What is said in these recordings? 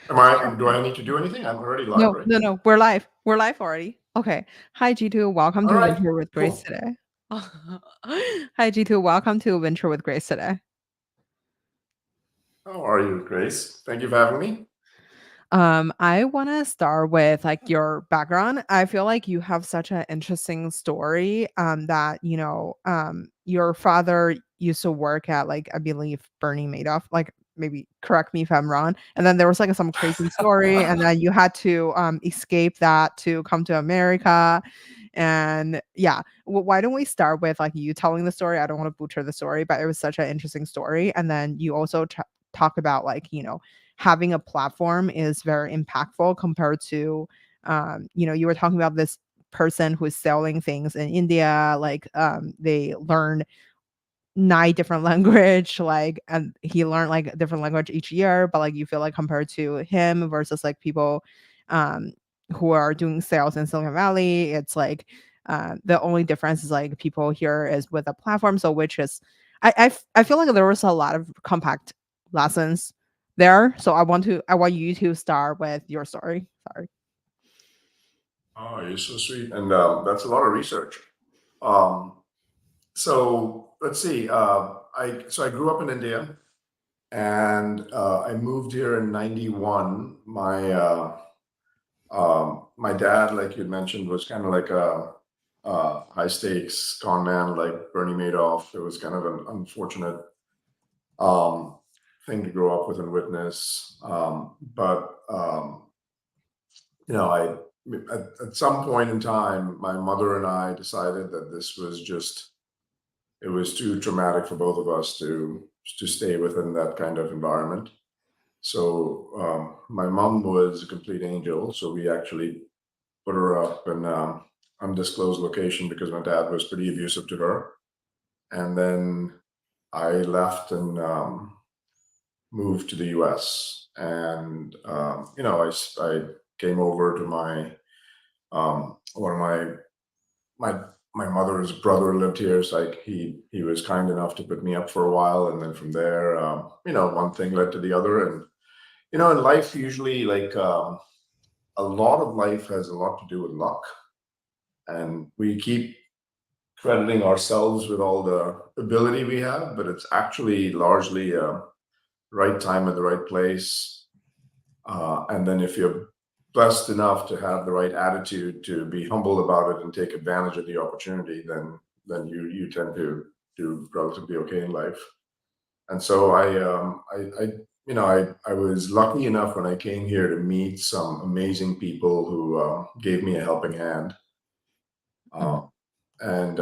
Do I need to do anything? I'm already live, No, right? no, no. We're live. We're live already. Okay. Hi, G2. Welcome All to right, Venture with Grace cool. today. Hi, G2. Welcome to Venture with Grace today. How are you, Grace? Thank you for having me. I want to start with like your background. I feel like you have such an interesting story. That your father used to work at like I believe Bernie Madoff. Like maybe correct me if I'm wrong. And then there was like some crazy story, and then you had to escape that to come to America. And yeah, why don't we start with like you telling the story? I don't want to butcher the story, but it was such an interesting story. And then you also talk about like having a platform is very impactful compared to you were talking about this person who's selling things in India, like they learn 9 different language, like, and he learned like a different language each year, but like you feel like compared to him versus like people um who are doing sales in Silicon Valley, it's like the only difference is like people here is with a platform, so which is I feel like there was a lot of compact lessons there. So I want you to start with your story. Sorry. Oh, you're so sweet, and that's a lot of research. Um, so let's see. I grew up in India, and I moved here in '91. My dad, like you mentioned, was kind of like a high stakes con man, like Bernie Madoff. It was kind of an unfortunate um, thing to grow up with and witness. But I at some point in time, my mother and I decided that this was just it was too traumatic for both of us to stay within that kind of environment. So my mom was a complete angel, so we actually put her up in undisclosed location because my dad was pretty abusive to her. And then I left and moved to the U.S. And I came over to one of my my mother's brother lived here, so like he was kind enough to put me up for a while, and then from there, one thing led to the other, and in life usually a lot of life has a lot to do with luck, and we keep crediting ourselves with all the ability we have, but it's actually largely right time at the right place. And then if you're blessed enough to have the right attitude to be humble about it and take advantage of the opportunity, then you tend to do relatively okay in life. And so I was lucky enough when I came here to meet some amazing people who gave me a helping hand. Mhm. Uh, and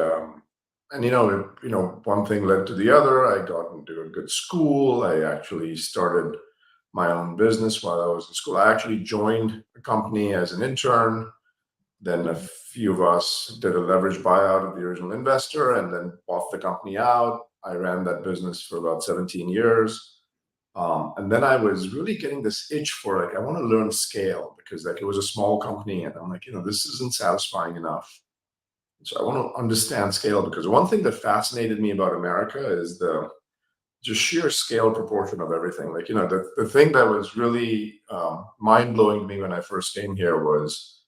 one thing led to the other. I got into a good school. I actually started my own business while I was in school. I actually joined a company as an intern. Then a few of us did a leverage buyout of the original investor and then bought the company out. I ran that business for about 17 years. And then I was really getting this itch for like, I want to learn scale because like it was a small company and I'm like, this isn't satisfying enough. So I want to understand scale because one thing that fascinated me about America is the just sheer scale proportion of everything. Like, the thing that was really mind blowing to me when I first came here was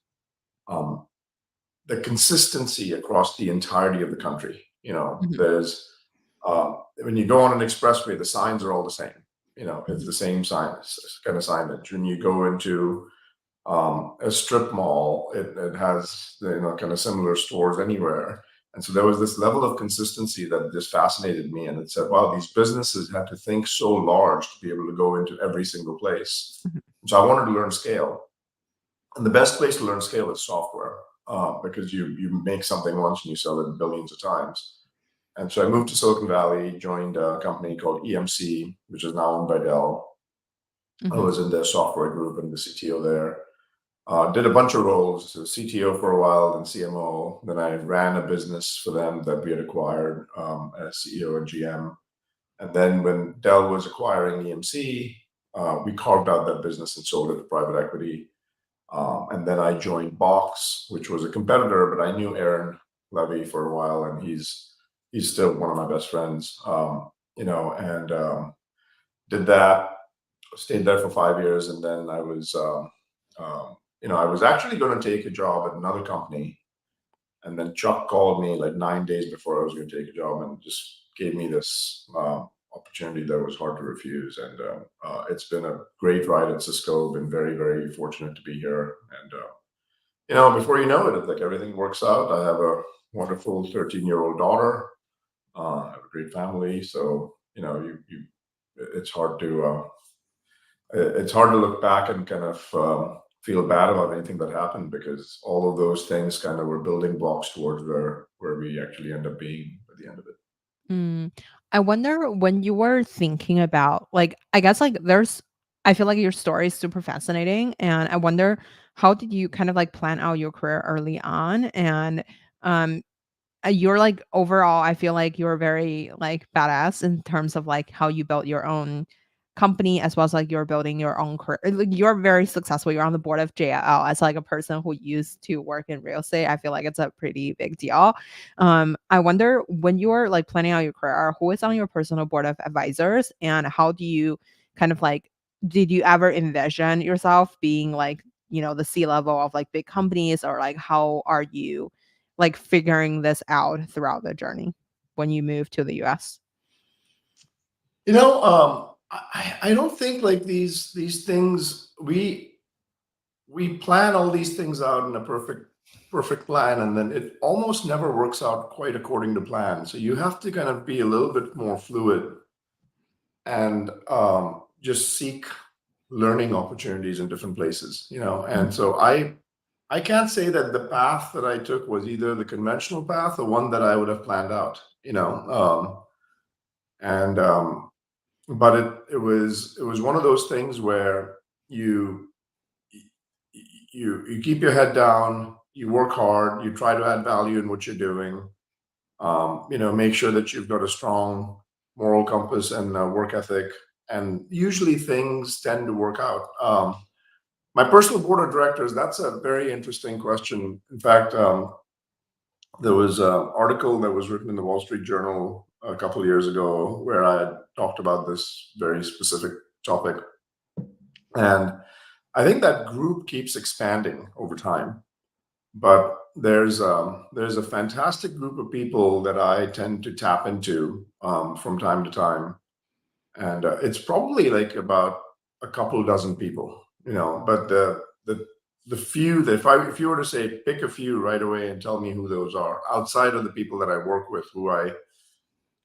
um, the consistency across the entirety of the country. Mhm. There's when you go on an expressway, the signs are all the same. It's Mhm. the same sign, kind of signage. When you go into a strip mall, it has kind of similar stores anywhere. And so there was this level of consistency that just fascinated me. And it said, wow, these businesses had to think so large to be able to go into every single place. Mhm. So I wanted to learn scale. And the best place to learn scale is software because you make something once and you sell it billions of times. And so I moved to Silicon Valley, joined a company called EMC, which is now owned by Dell. I Mhm. was in their software group and the CTO there. Did a bunch of roles, so CTO for a while, then CMO. Then I ran a business for them that we had acquired as CEO and GM. And then when Dell was acquiring EMC, we carved out that business and sold it to private equity. And then I joined Box, which was a competitor, but I knew Aaron Levy for a while, and he's still one of my best friends. And did that. stayed there for 5 years, and then I was actually going to take a job at another company, and then Chuck called me like 9 days before I was going to take a job and just gave me this opportunity that was hard to refuse. And it's been a great ride at Cisco. Been very, very fortunate to be here. And before you know it, it's like everything works out. I have a wonderful 13-year-old daughter. I have a great family. So it's hard to look back and kind of feel bad about anything that happened, because all of those things kind of were building blocks towards where we actually end up being at the end of it. Mm. I wonder when you were thinking about like I guess like I feel like your story is super fascinating and I wonder how did you kind of like plan out your career early on and um you're like overall, I feel like you're very like badass in terms of like how you built your own company as well as like you're building your own career. Like, you're very successful. You're on the board of JLL as like a person who used to work in real estate. I feel like it's a pretty big deal. I wonder when you're like planning out your career, who is on your personal board of advisors and how do you kind of like did you ever envision yourself being like, the C level of like big companies or like how are you like figuring this out throughout the journey when you move to the US? I don't think like these things we plan all these things out in a perfect plan, and then it almost never works out quite according to plan. So you have to kind of be a little bit more fluid and just seek learning opportunities in different places. And so I can't say that the path that I took was either the conventional path or one that I would have planned out. And but it was one of those things where you you keep your head down, you work hard, you try to add value in what you're doing. Make sure that you've got a strong moral compass and work ethic, and usually things tend to work out. My personal board of directors, that's a very interesting question. In fact, there was an article that was written in the Wall Street Journal a couple of years ago where I had talked about this very specific topic. And I think that group keeps expanding over time. But there's a fantastic group of people that I tend to tap into from time to time. And it's probably like about a couple dozen people, but the few that if you were to say pick a few right away and tell me who those are outside of the people that I work with, who I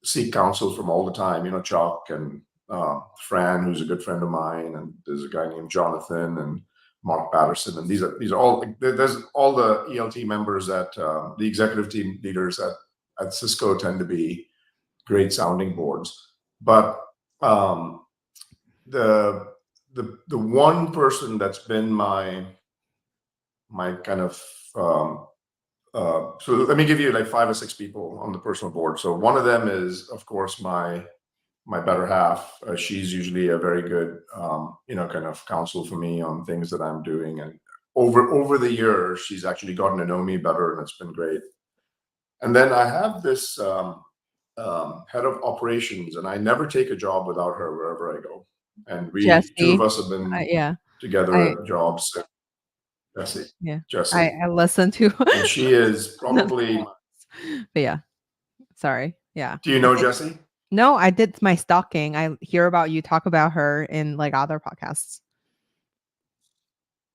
seek counsel from all the time, Chuck and Fran, who's a good friend of mine, and there's a guy named Jonathan and Mark Patterson, and these are all like, there's all the ELT members that the executive team leaders at Cisco tend to be great sounding boards. But the one person that's been my kind of so let me give you like 5 or 6 people on the personal board. So one of them is, of course, my better half. She's usually a very good kind of counsel for me on things that I'm doing, and over the years she's actually gotten to know me better, and it's been great. And then I have this head of operations, and I never take a job without her wherever I go. And we two of Jesse, us have been yeah, together I at jobs. Jesse, yeah, Jesse, I listened to and she is the probably. but yeah, sorry, yeah. Do you know Jesse? No, I did my stalking. I hear about you talk about her in like other podcasts.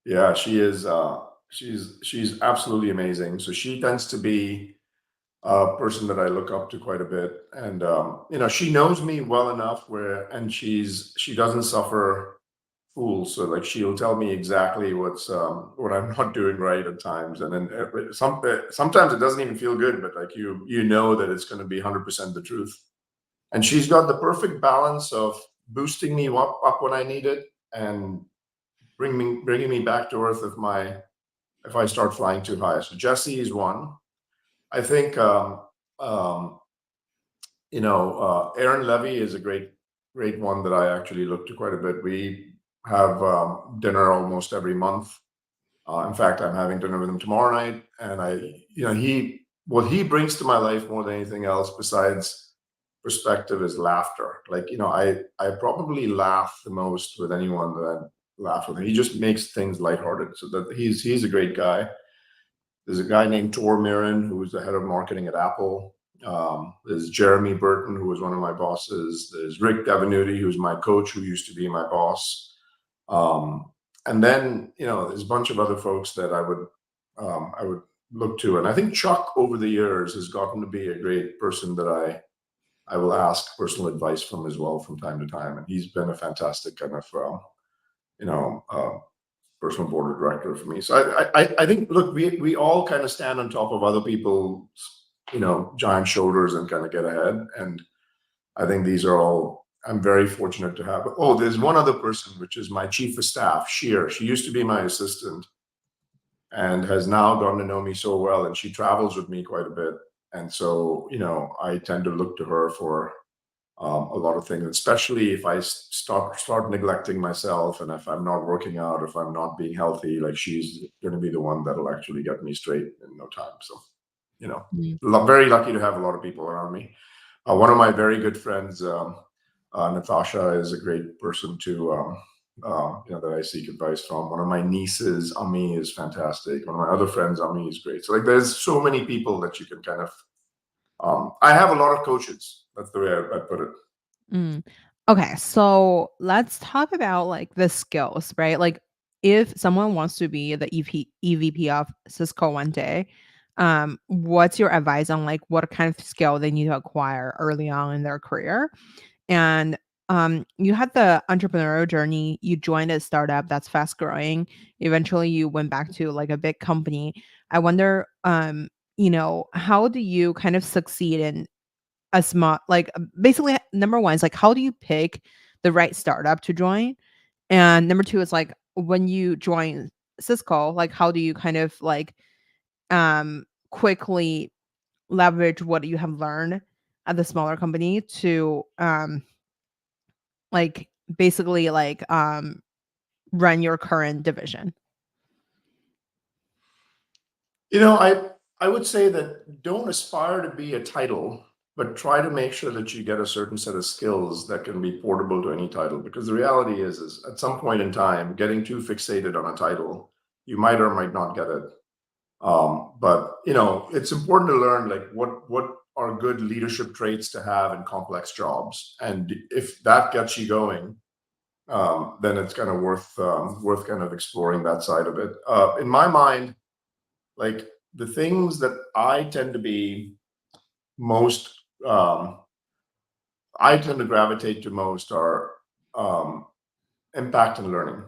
Yeah, she is. She's absolutely amazing. So she tends to be a person that I look up to quite a bit, and she knows me well enough and she doesn't suffer fools. So like she'll tell me exactly what I'm not doing right at times, and then sometimes it doesn't even feel good, but like you know that it's going to be 100% the truth. And she's got the perfect balance of boosting me up when I need it, and bringing me back to earth if I start flying too high. So Jesse is one. I think um, Aaron Levy is a great one that I actually look to quite a bit. We have dinner almost every month. In fact, I'm having dinner with him tomorrow night, and what he brings to my life more than anything else, besides perspective is laughter. Like, I probably laugh the most with anyone that I laugh with. He just makes things lighthearted. So that he's a great guy. There's a guy named Tor Miran, who was the head of marketing at Apple. There's Jeremy Burton, who was one of my bosses. There's Rick Devenuti, who's my coach, who used to be my boss. And then, there's a bunch of other folks that I would look to. And I think Chuck over the years has gotten to be a great person that I will ask personal advice from as well from time to time. And he's been a fantastic kind of, you know, uh, personal board of director for me. So I think, look, we all kind of stand on top of other people's, giant shoulders and kind of get ahead. And I think these are all, I'm very fortunate to have. Oh, there's one other person, which is my chief of staff, Sheer. She used to be my assistant and has now gotten to know me so well, and she travels with me quite a bit. And so, I tend to look to her for a lot of things, especially if I start neglecting myself, and if I'm not working out, if I'm not being healthy, like she's going to be the one that'll actually get me straight in no time. So, Mm. very lucky to have a lot of people around me. One of my very good friends, Natasha, is a great person to that I seek advice from. One of my nieces, Ami, is fantastic. One of my other friends, Ami, is great. So like, there's so many people that you can kind of. I have a lot of coaches. That's the way I put it. Mm. Okay, so let's talk about like the skills, right? Like if someone wants to be the EVP of Cisco one day, what's your advice on like what kind of skill they need to acquire early on in their career? And you had the entrepreneurial journey, you joined a startup that's fast growing. Eventually you went back to like a big company. I wonder, how do you kind of succeed in a small like, basically, number 1 is, like, how do you pick the right startup to join? And number 2 is, like, when you join Cisco, like, how do you kind of, like, quickly leverage what you have learned at the smaller company to, like, basically, like, run your current division? I would say that don't aspire to be a title, but try to make sure that you get a certain set of skills that can be portable to any title. Because the reality is at some point in time, getting too fixated on a title, you might or might not get it. But it's important to learn like what are good leadership traits to have in complex jobs, and if that gets you going, then it's kind of worth kind of exploring that side of it. In my mind, like the things that I tend to be most, um, I tend to gravitate to most are um, impact and learning.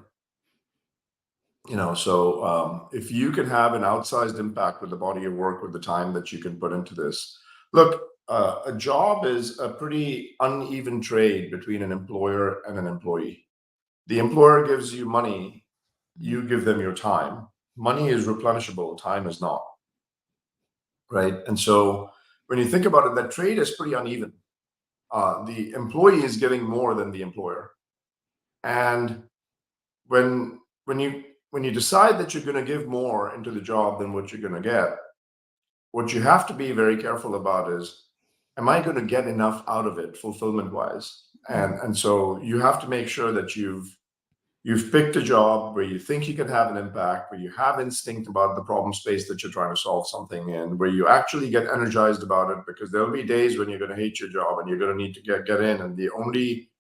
So if you can have an outsized impact with the body of work, with the time that you can put into this, look, a job is a pretty uneven trade between an employer and an employee. The employer gives you money, Mhm, you give them your time. Money is replenishable, time is not, right? And so when you think about it, that trade is pretty uneven. The employee is giving more than the employer, and when when you when you decide that you're going to give more into the job than what you're going to get, what you have to be very careful about is, am I going to get enough out of it fulfillment wise? mhm, And so you have to make sure that you've picked a job where you think you can have an impact, where you have instinct about the problem space that you're trying to solve something in, where you actually get energized about it, because there'll be days when you're going to hate your job and you're going to need to get in, and the only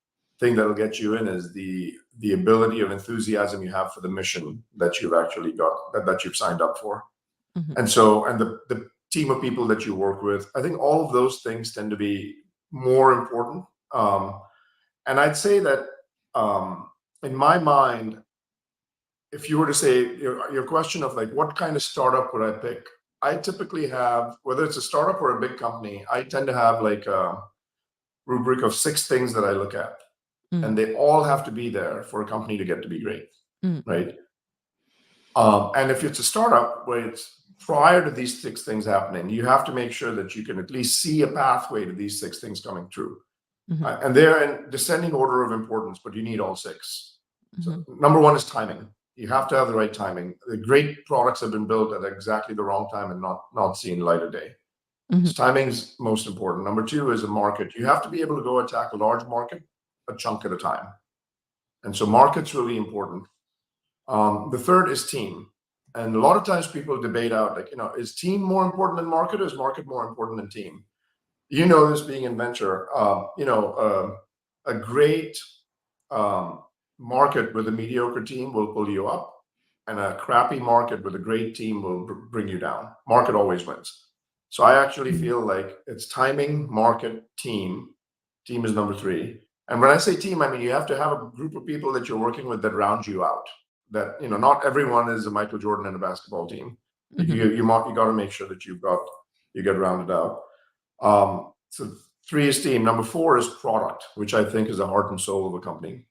thing that'll get you in is the ability of enthusiasm you have for the mission that you've actually got, that you've signed up for. mhm, And so, and the team of people that you work with, I think all of those things tend to be more important. And I'd say that, in my mind, if you were to say your question of like what kind of startup would I pick, I typically have, whether it's a startup or a big company, I tend to have like a rubric of 6 things that I look at, mm, and they all have to be there for a company to get to be great, mm, right? And if it's a startup where it's prior to these 6 things happening, you have to make sure that you can at least see a pathway to these 6 things coming true. mhm, And they're in descending order of importance, but you need all 6. So mhm, number 1 is timing. You have to have the right timing. The great products have been built at exactly the wrong time and not seen light of day. Mhm. So timing's most important. Number two is a market. You have to be able to go attack a large market, a chunk at a time. And so market's really important. The third is team. And a lot of times people debate out, like, is team more important than market, or is market more important than team? You know this being in venture. A great um, market with a mediocre team will pull you up, and a crappy market with a great team will bring you down. Market always wins. So I actually Mhm. feel like it's timing, market, team. Team is number three. And when I say team, I mean you have to have a group of people that you're working with that round you out. That not everyone is a Michael Jordan in a basketball team. Mhm. You got to make sure that you get rounded out. So three is team. Number four is product, which I think is the heart and soul of a company.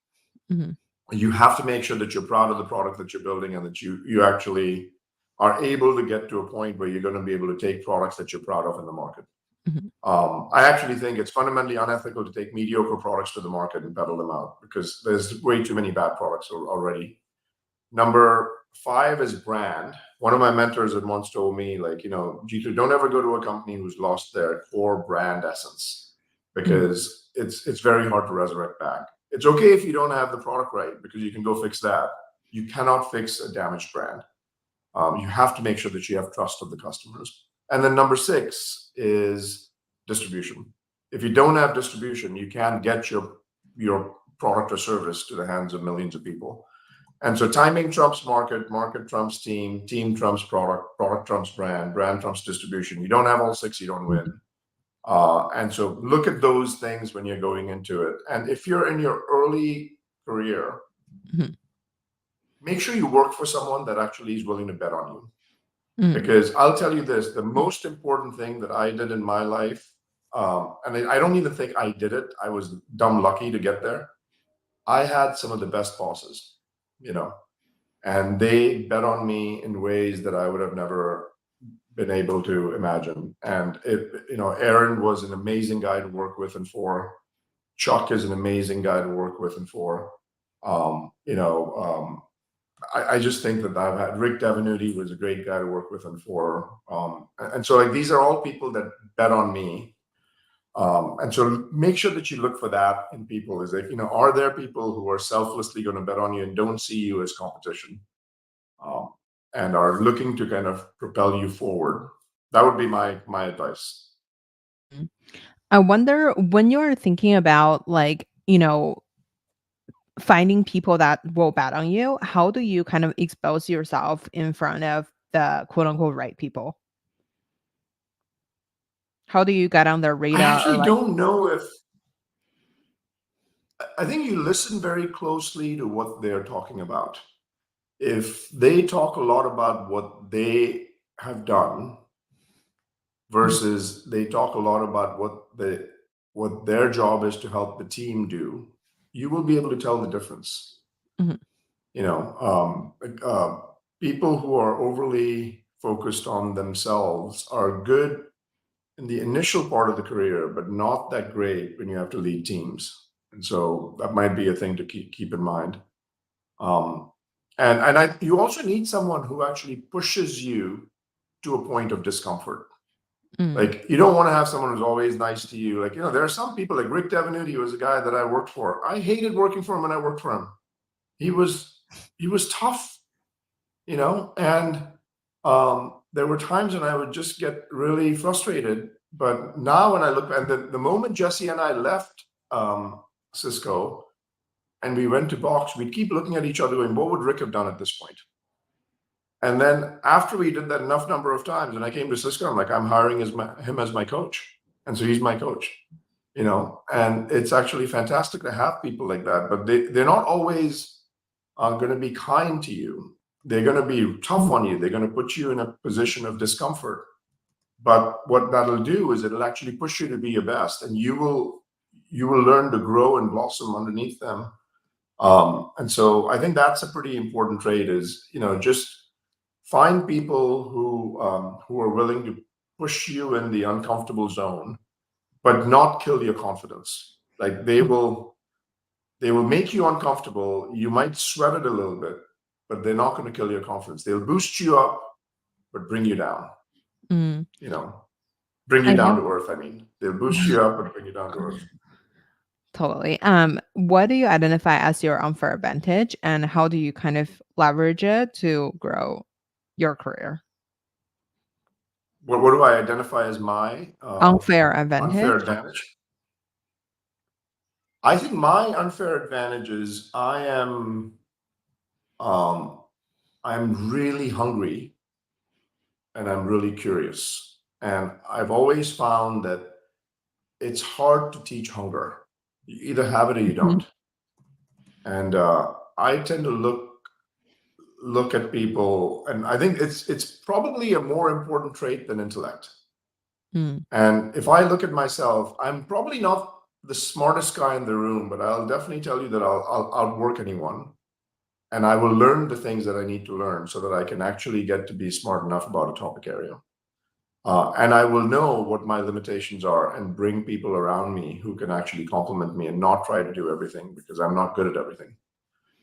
Mhm. You have to make sure that you're proud of the product that you're building, and that you actually are able to get to a point where you're going to be able to take products that you're proud of in the market. Mhm. I actually think it's fundamentally unethical to take mediocre products to the market and peddle them out, because there's way too many bad products already. Number five is brand. One of my mentors had once told me, like, Jeetu, don't ever go to a company who's lost their core brand essence, Mhm. because it's very hard to resurrect back. It's okay if you don't have the product right, because you can go fix that. You cannot fix a damaged brand. You have to make sure that you have trust of the customers. And then number six is distribution. If you don't have distribution, you can't get your product or service to the hands of millions of people. And so timing trumps market, market trumps team, team trumps product, product trumps brand, brand trumps distribution. You don't have all six, you don't win. And so look at those things when you're going into it. And if you're in your early career, Mhm. make sure you work for someone that actually is willing to bet on you. Mhm. Because I'll tell you this, the most important thing that I did in my life, and I don't even think I did it, I was dumb lucky to get there. I had some of the best bosses, you know, and they bet on me in ways that I would have never been able to imagine. And Aaron was an amazing guy to work with and for. Chuck is an amazing guy to work with and for. Um, you know, um, I just think that I've had Rick Devenuti was a great guy to work with and for. And so like these are all people that bet on me. And so make sure that you look for that in people. Is like, are there people who are selflessly going to bet on you and don't see you as competition, um, and are looking to kind of propel you forward? That would be my advice. Mhm. I wonder when you're thinking about like, finding people that will bet on you, how do you kind of expose yourself in front of the quote unquote right people? How do you get on their I radar or actually like don't know if I think you listen very closely to what they're talking about. If they talk a lot about what they have done Mhm. versus they talk a lot about what their job is to help the team do, you will be able to tell the difference. Mhm. You know, people who are overly focused on themselves are good in the initial part of the career, but not that great when you have to lead teams. And so that might be a thing to keep in mind. Um, and you also need someone who actually pushes you to a point of discomfort. Mm. Like you don't want to have someone who's always nice to you. Like, there are some people like Rick Devenuti was a guy that I worked for. I hated working for him when I worked for him. He was tough, and there were times when I would just get really frustrated. But now when I look, and the moment Jesse and I left Cisco and we went to Box, we'd keep looking at each other going, what would Rick have done at this point? And then after we did that enough number of times, and I came to Cisco, I'm like, I'm hiring him as my coach. And so he's my coach, and it's actually fantastic to have people like that, but they're not always going to be kind to you. They're going to be tough on you. They're going to put you in a position of discomfort. But what that'll do is it'll actually push you to be your best, and you will learn to grow and blossom underneath them. And so I think that's a pretty important trait is, just find people who are willing to push you in the uncomfortable zone, but not kill your confidence. Like they will make you uncomfortable. You might sweat it a little bit, but they're not going to kill your confidence. They'll boost you up, but bring you down, Mm. you know. Bring you I down know. to earth. I mean, they'll boost you up, but bring you down to earth. Totally. What do you identify as your unfair advantage, and how do you kind of leverage it to grow your career? What do I identify as my Unfair unfair advantage. advantage? I think my unfair advantage is um, I'm really hungry and I'm really curious. And I've always found that it's hard to teach hunger. You either have it or you Mhm. don't. And I tend to look at people, and I think it's probably a more important trait than intellect. Mm. And if I look at myself, I'm probably not the smartest guy in the room, but I'll definitely tell you that I'll outwork anyone. And I will learn the things that I need to learn so that I can actually get to be smart enough about a topic area. And I will know what my limitations are and bring people around me who can actually complement me and not try to do everything, because I'm not good at everything.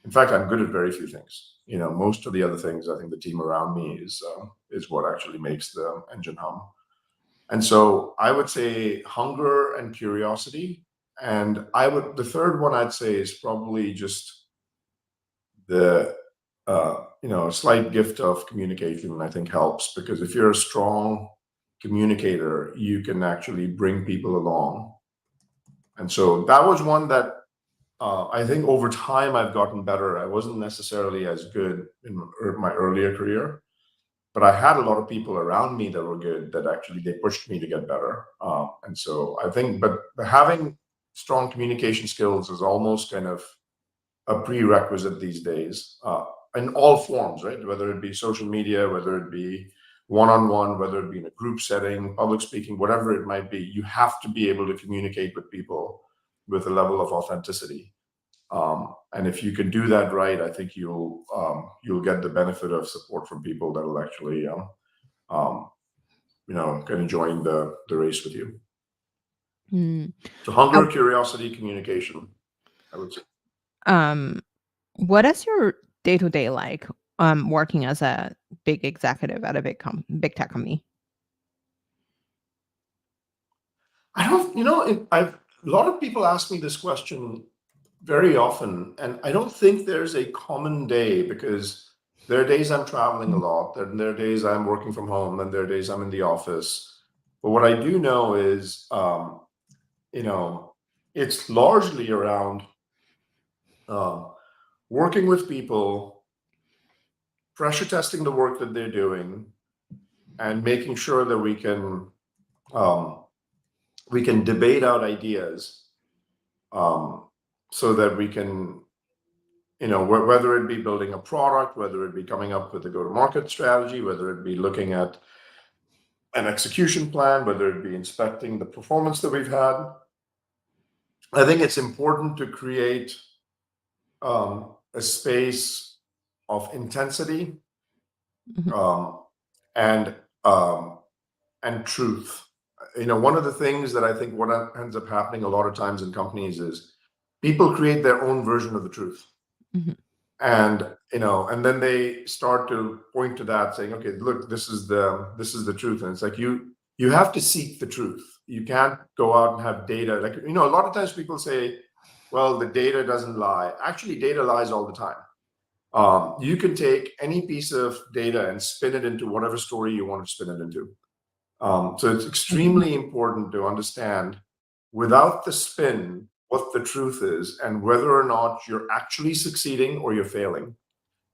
In fact, I'm good at very few things. Most of the other things, I think the team around me is what actually makes the engine hum. And so I would say hunger and curiosity. And the third one I'd say is probably just the slight gift of communication. I think helps, because if you're a strong communicator, you can actually bring people along. And so that was one that I think over time I've gotten better. I wasn't necessarily as good in my earlier career, but I had a lot of people around me that were good, that actually they pushed me to get better. And so I think, but having strong communication skills is almost kind of a prerequisite these days, in all forms, right? Whether it be social media, whether it be one-on-one, whether it be in a group setting, public speaking, whatever it might be, you have to be able to communicate with people with a level of authenticity. And if you can do that right, I think you'll get the benefit of support from people that will actually um, kind of join the race with you. Mm. So hunger, curiosity, communication, I would say. Um, what is your day to day like? Working as a big executive at a big tech company. I don't, I've a lot of people ask me this question very often, and I don't think there's a common day, because there are days I'm traveling a lot, and there are days I'm working from home, and there are days I'm in the office. But what I do know is, you know, it's largely around um, working with people, pressure testing the work that they're doing, and making sure that um, we can debate out ideas, so that we can, whether it be building a product, whether it be coming up with a go-to-market strategy, whether it be looking at an execution plan, whether it be inspecting the performance that we've had. I think it's important to create a space of intensity, Mhm, um, and um, and truth. One of the things that I think what ends up happening a lot of times in companies is people create their own version of the truth. mhm, And then they start to point to that, saying, okay, look, this is the truth. And it's like, you have to seek the truth. You can't go out and have data. Like, a lot of times people say, well, the data doesn't lie. Actually, data lies all the time. You can take any piece of data and spin it into whatever story you want to spin it into. So it's mhm, extremely important to understand, without the spin, what the truth is and whether or not you're actually succeeding or you're failing.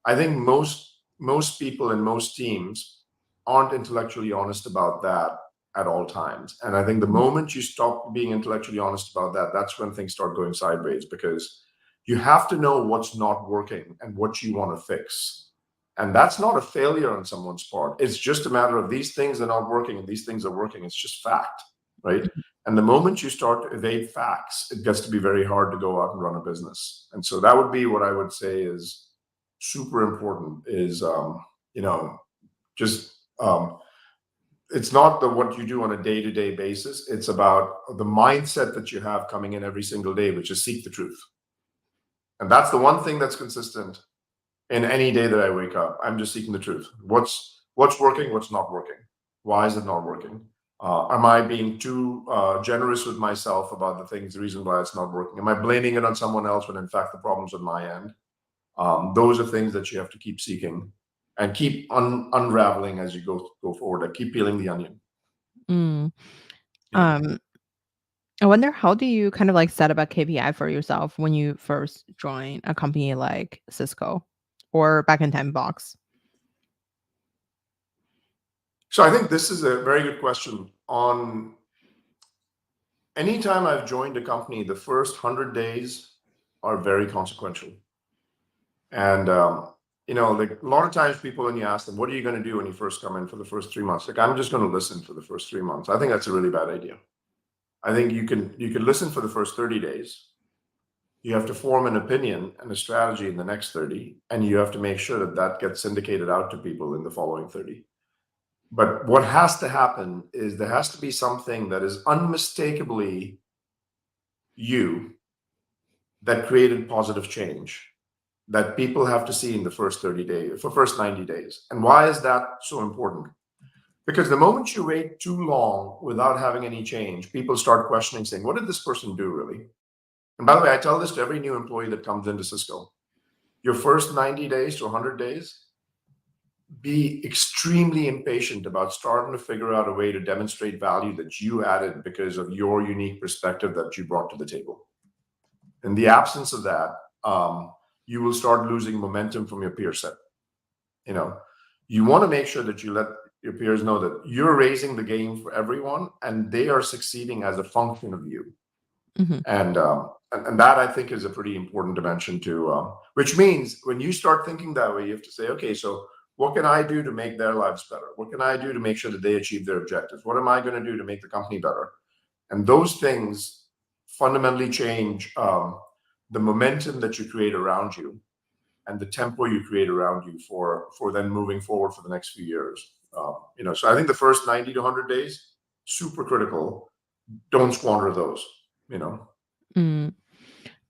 I think most people in most teams aren't intellectually honest about that at all times. And I think the mhm, moment you stop being intellectually honest about that, that's when things start going sideways, because you have to know what's not working and what you want to fix. And that's not a failure on someone's part. It's just a matter of, these things are not working and these things are working. It's just fact, right? mhm, And the moment you start to evade facts, it gets to be very hard to go out and run a business. And so that would be what I would say is super important, is just it's not the what you do on a day-to-day basis. It's about the mindset that you have coming in every single day, which is seek the truth. And that's the one thing that's consistent in any day that I wake up. I'm just seeking the truth. What's working, what's not working, why is it not working, Am I being too generous with myself about the things, the reason why it's not working? Am I blaming it on someone else when in fact the problem's on my end? Those are things that you have to keep seeking and keep unraveling as you go forward. Like keep peeling the onion. Mm. Yeah. Um, I wonder, how do you kind of like set up a KPI for yourself when you first join a company like Cisco or back in time Box? So I think this is a very good question. On anytime I've joined a company, the first 100 days are very consequential. And like a lot of times people, when you ask them, what are you going to do when you first come in for the first 3 months? Like, I'm just going to listen for the first 3 months. I think that's a really bad idea. I think you can listen for the first 30 days. You have to form an opinion and a strategy in the next 30, and you have to make sure that that gets syndicated out to people in the following 30. But what has to happen is there has to be something that is unmistakably you that created positive change that people have to see in the first 30 days, for first 90 days. And why is that so important? Because the moment you wait too long without having any change, people start questioning, saying, what did this person do really? And by the way, I tell this to every new employee that comes into Cisco. Your first 90 days to 100 days, be extremely impatient about starting to figure out a way to demonstrate value that you added because of your unique perspective that you brought to the table. In the absence of that, you will start losing momentum from your peer set. You know, you want to make sure that you let your peers know that you're raising the game for everyone and they are succeeding as a function of you. Mhm, And that I think is a pretty important dimension to, which means when you start thinking that way, you have to say, okay, so what can I do to make their lives better? What can I do to make sure that they achieve their objectives? What am I going to do to make the company better? And those things fundamentally change the momentum that you create around you and the tempo you create around you for then moving forward for the next few years. So I think the first 90 to 100 days, super critical. Don't squander those. You know. mm.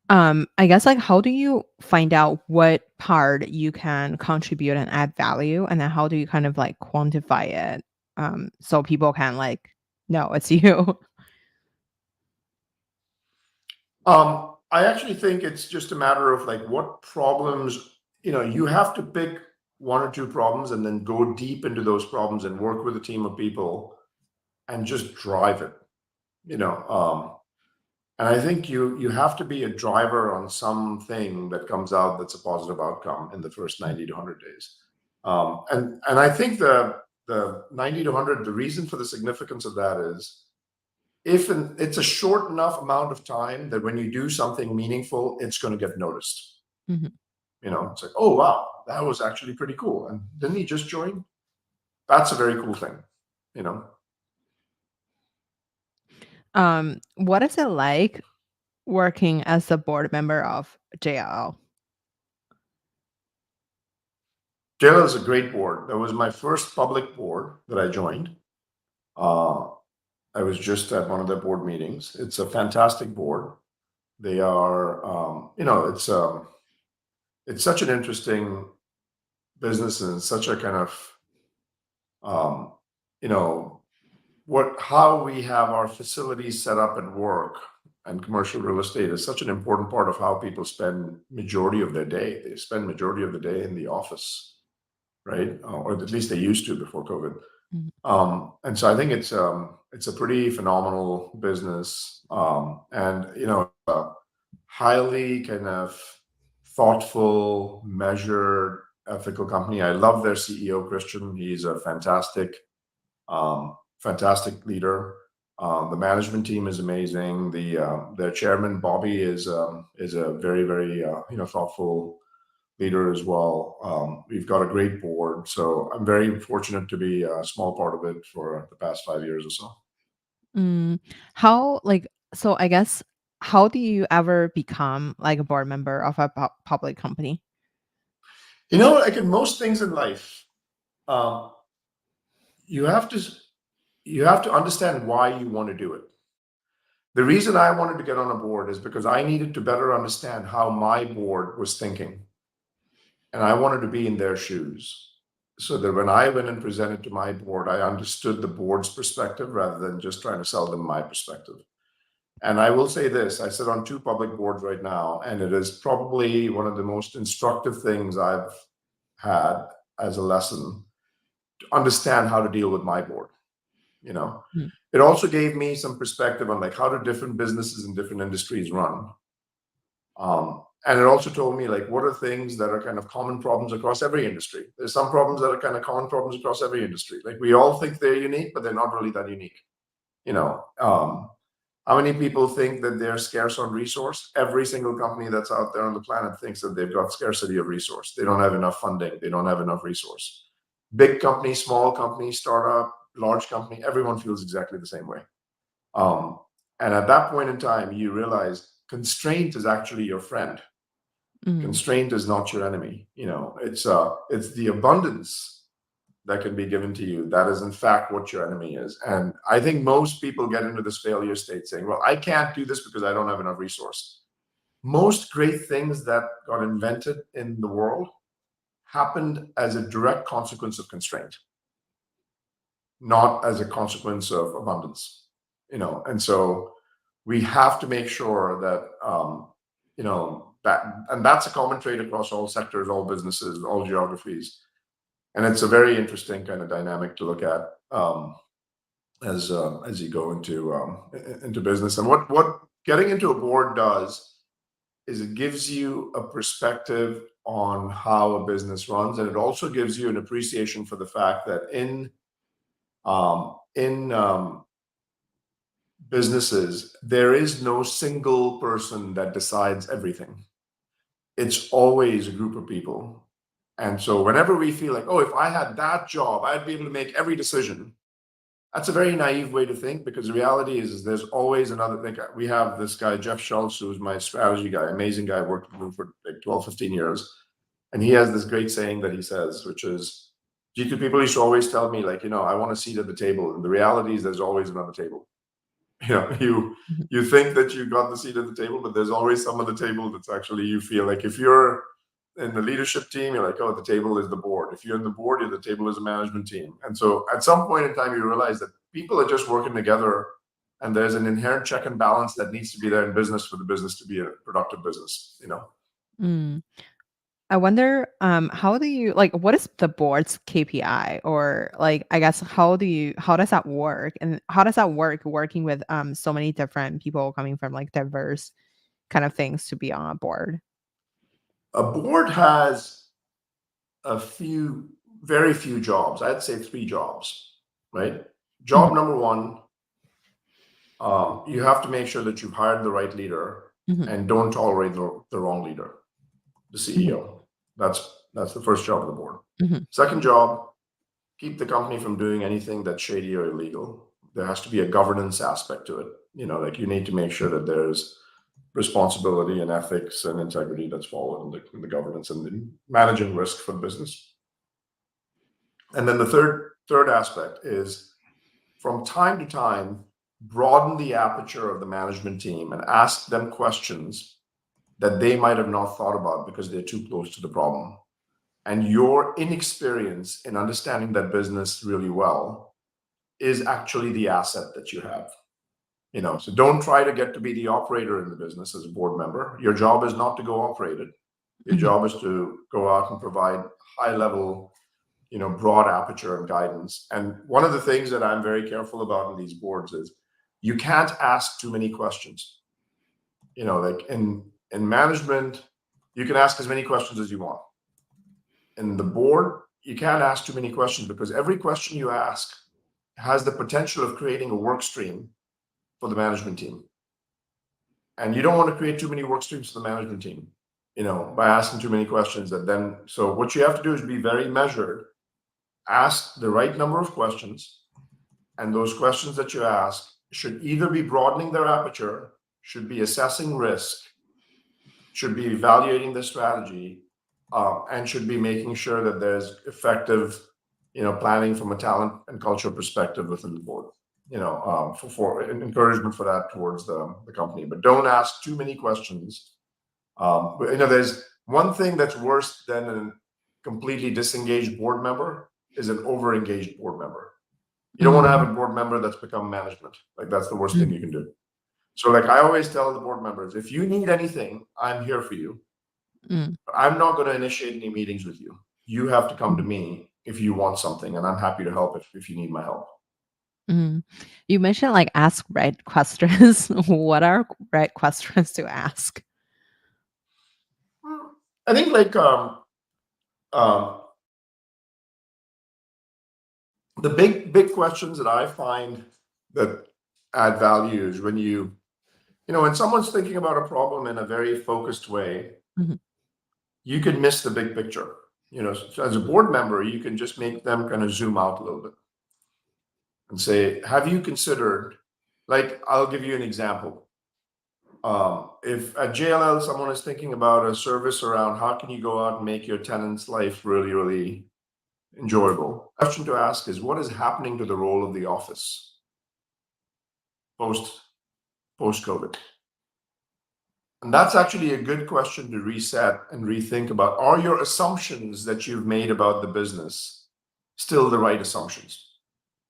I guess, like, how do you find out what part you can contribute and add value, and then how do you kind of like quantify it, so people can like know it's you? I actually think it's just a matter of like what problems, you have to pick one or two problems and then go deep into those problems and work with a team of people and just drive it, you know. And I think you have to be a driver on something that comes out that's a positive outcome in the first 90 to 100 days. And I think the 90 to 100, the reason for the significance of that is it's a short enough amount of time that when you do something meaningful, it's going to get noticed. Mhm. It's like, oh wow, that was actually pretty cool. And didn't he just join? That's a very cool thing. You know, What is it like working as a board member of JLL? JLL is a great board. That was my first public board that I joined. Uh, I was just at one of their board meetings. It's a fantastic board. They are, it's such an interesting business and such a kind of, um, you know, how we have our facilities set up at work and commercial real estate is such an important part of how people spend majority of their day. They spend majority of the day in the office, right? Or at least they used to before COVID. Mhm. And so I think it's a pretty phenomenal business, and highly kind of thoughtful, measured, ethical company. I love their CEO, Christian. He's a fantastic leader. The management team is amazing. Their chairman, Bobby, is a very very thoughtful leader as well. We've got a great board, so I'm very fortunate to be a small part of it for the past 5 years or so. Mm, how like so I guess, how do you ever become like a board member of a public company? Like in most things in life, um, you have to you have to understand why you want to do it. The reason I wanted to get on a board is because I needed to better understand how my board was thinking, and I wanted to be in their shoes. so that when I went and presented to my board, I understood the board's perspective rather than just trying to sell them my perspective. And I will say this, I sit on 2 public boards right now, and it is probably one of the most instructive things I've had as a lesson to understand how to deal with my board. You know, Mm, it also gave me some perspective on like how do different businesses in different industries run. And it also told me like what are things that are kind of common problems across every industry. There's some problems that are kind of common problems across every industry. Like we all think they're unique, but they're not really that unique. You know, how many people think that they're scarce on resource? Every single company that's out there on the planet thinks that they've got scarcity of resource. They don't have enough funding. They don't have enough resource. Big company, small company, startup, large company, everyone feels exactly the same way. Um, and at that point in time, you realize constraint is actually your friend. mm, Constraint is not your enemy. You know, it's the abundance that can be given to you that is in fact what your enemy is. And I think most people get into this failure state saying, well, I can't do this because I don't have enough resource. Most great things that got invented in the world happened as a direct consequence of constraint, not as a consequence of abundance. You know, and so we have to make sure that you know that, and that's a common trait across all sectors, all businesses, all geographies. And it's a very interesting kind of dynamic to look at as you go into business. And what getting into a board does is it gives you a perspective on how a business runs, and it also gives you an appreciation for the fact that in businesses there is no single person that decides everything. It's always a group of people. And so whenever we feel like, oh, if I had that job, I'd be able to make every decision. That's a very naive way to think, because the reality is there's always another thing. We have this guy, Jeff Schultz, who's my strategy guy, amazing guy, worked with him for like 12, 15 years. And he has this great saying that he says, which is, Jeetu, people used to always tell me, like, you know, I want a seat at the table. And the reality is there's always another table. You know, mhm, you think that you got the seat at the table, but there's always some of the table that's actually, you feel like if you're in the leadership team, you're like, oh, the table is the board. If you're in the board, the table is a management team. And so at some point in time, you realize that people are just working together, and there's an inherent check and balance that needs to be there in business for the business to be a productive business, you know. mm. I wonder, how do you like, what is the board's KPI? Or like, I guess, how does that work? And how does that work working with so many different people coming from like diverse kind of things to be on a board? A board has a few, very few jobs. I'd say 3 jobs, right? Job Mhm, number one, you have to make sure that you've hired the right leader mhm, and don't tolerate the wrong leader, the mhm, CEO. That's the first job of the board. mhm, Second job, keep the company from doing anything that's shady or illegal. There has to be a governance aspect to it. You know, like you need to make sure that there's responsibility and ethics and integrity that's followed in the governance and in managing risk for the business. And then the third aspect is, from time to time, broaden the aperture of the management team and ask them questions that they might have not thought about because they're too close to the problem. And your inexperience in understanding that business really well is actually the asset that you have. You know, so don't try to get to be the operator in the business as a board member. Your job is not to go operate it. Your mhm, job is to go out and provide high level, you know, broad aperture and guidance. And one of the things that I'm very careful about in these boards is you can't ask too many questions. You know, like in management, you can ask as many questions as you want. In the board, you can't ask too many questions, because every question you ask has the potential of creating a work stream for the management team. And you don't want to create too many work streams for the management team, you know, by asking too many questions. And then, so what you have to do is be very measured, ask the right number of questions. And those questions that you ask should either be broadening their aperture, should be assessing risk, should be evaluating the strategy, and should be making sure that there's effective, you know, planning from a talent and culture perspective within the board. You know, for encouragement for that towards the company. But don't ask too many questions. But, you know, there's one thing that's worse than a completely disengaged board member is an over-engaged board member. You don't want to have Mm, a board member that's become management. Like that's the worst thing mm, you can do. So like I always tell the board members, if you need anything, I'm here for you. mm, But I'm not going to initiate any meetings with you. You have to come to mm, me if you want something, and I'm happy to help if you need my help. mm. You mentioned like ask right questions. What are right questions to ask? I think like um, the big questions that I find that add value is when when someone's thinking about a problem in a very focused way, Mhm, you can miss the big picture. So as a board member, you can just make them kind of zoom out a little bit and say, have you considered, like, I'll give you an example. If at JLL someone is thinking about a service around how can you go out and make your tenant's life really, really enjoyable, the question to ask is what is happening to the role of the office post post COVID? And that's actually a good question to reset and rethink about. Are your assumptions that you've made about the business still the right assumptions?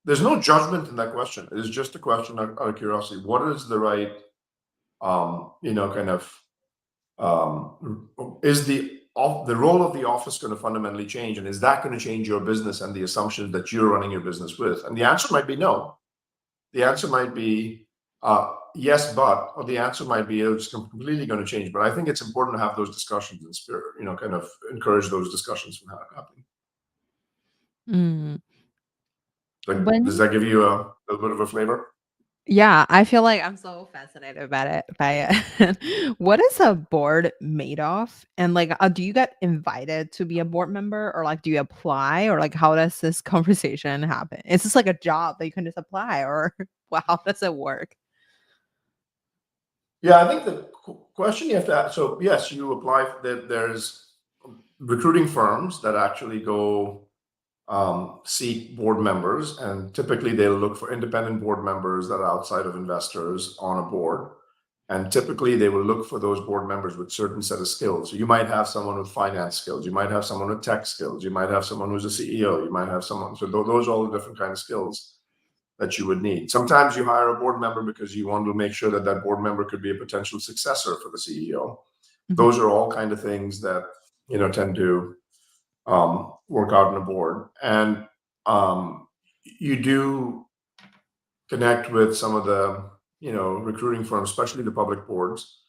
There's no judgment in that question. It is just a question out of curiosity. What is the right, kind of, is the role of the office going to fundamentally change? And is that going to change your business and the assumptions that you're running your business with? And the answer might be no. The answer might be yes, but, or the answer might be it's completely going to change. But I think it's important to have those discussions in spirit, kind of encourage those discussions from happening. mm. Like, does When that give you a little bit of a flavor? Yeah, I feel like I'm so fascinated about it by it. What is a board made of? And like, do you get invited to be a board member, or like, do you apply, or like, how does this conversation happen? Is this like a job that you can just apply, or well, how does it work? Yeah, I think the question you have to ask. So yes, you apply. There's recruiting firms that actually go seek board members, and typically they'll look for independent board members that are outside of investors on a board. And typically they will look for those board members with certain set of skills. So you might have someone with finance skills, you might have someone with tech skills, you might have someone who's a CEO, you might have someone. So those are all the different kind of skills that you would need. Sometimes you hire a board member because you want to make sure that that board member could be a potential successor for the CEO. Mhm, Those are all kind of things that tend to work out on a board. And you do connect with some of the recruiting firms, especially the public boards.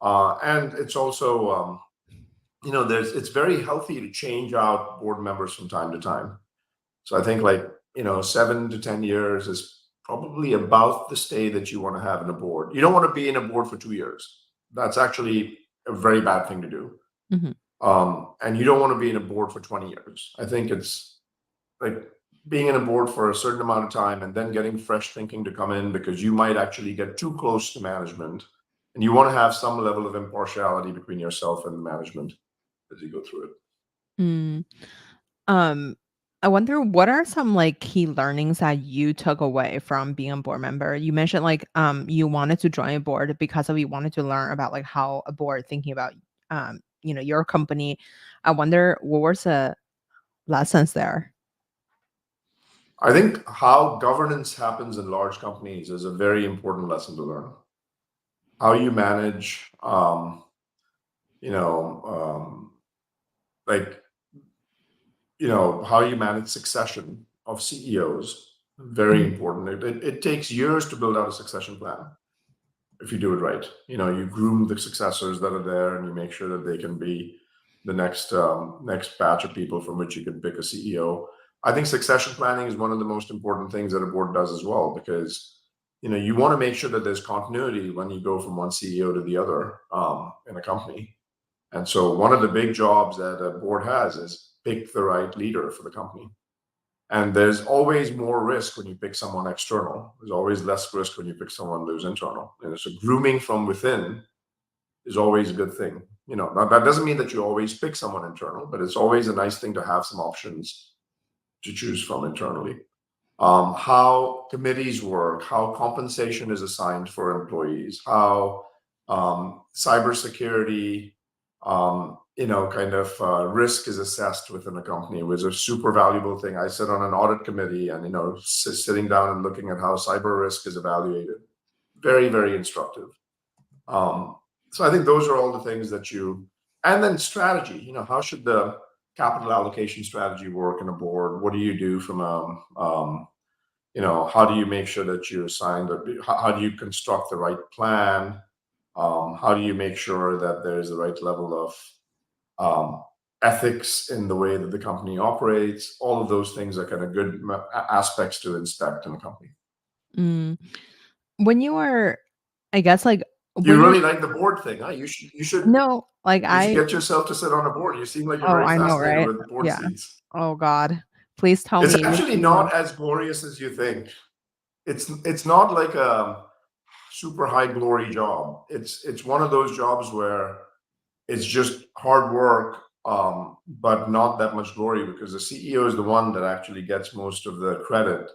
And it's also it's very healthy to change out board members from time to time. So I think like 7 to 10 years is probably about the stay that you want to have in a board. You don't want to be in a board for 2 years. That's actually a very bad thing to do. mhm, And you don't want to be in a board for 20 years. I think it's like being in a board for a certain amount of time and then getting fresh thinking to come in, because you might actually get too close to management, and you want to have some level of impartiality between yourself and the management as you go through it. mm. Um, I wonder what are some like key learnings that you took away from being a board member? You mentioned like you wanted to join a board because of you wanted to learn about like how a board thinking about your company. I wonder what was the lessons there. I think how governance happens in large companies is a very important lesson to learn. How you manage, you know, like how you manage succession of CEOs, very Mhm, important. It takes years to build out a succession plan if you do it right. You groom the successors that are there, and you make sure that they can be the next batch of people from which you can pick a CEO. I think succession planning is one of the most important things that a board does as well, because you want to make sure that there's continuity when you go from one CEO to the other in a company. And so one of the big jobs that a board has is pick the right leader for the company. And there's always more risk when you pick someone external. There's always less risk when you pick someone who's internal. And so grooming from within is always a good thing. Now that doesn't mean that you always pick someone internal, but it's always a nice thing to have some options to choose from internally. How committees work, how compensation is assigned for employees, how cybersecurity kind of risk is assessed within a company. It was a super valuable thing. I sit on an audit committee, and sitting down and looking at how cyber risk is evaluated, very, very instructive. So I think those are all the things that and then strategy. How should the capital allocation strategy work in a board? What do you do from how do you make sure that you assign how do you construct the right plan? How do you make sure that there is the right level of ethics in the way that the company operates? All of those things are kind of good aspects to inspect in a company. Mm. When you were, I guess, like You when you're really like the board thing, huh? You should no, like get yourself to sit on a board. You seem like you're oh, very I know, fascinated right? with board Yeah. seats. Oh God. Please tell It's me actually more. not as glorious as you think. It's not like a super high glory job. It's one of those jobs where it's just hard work, but not that much glory, because the CEO is the one that actually gets most of the credit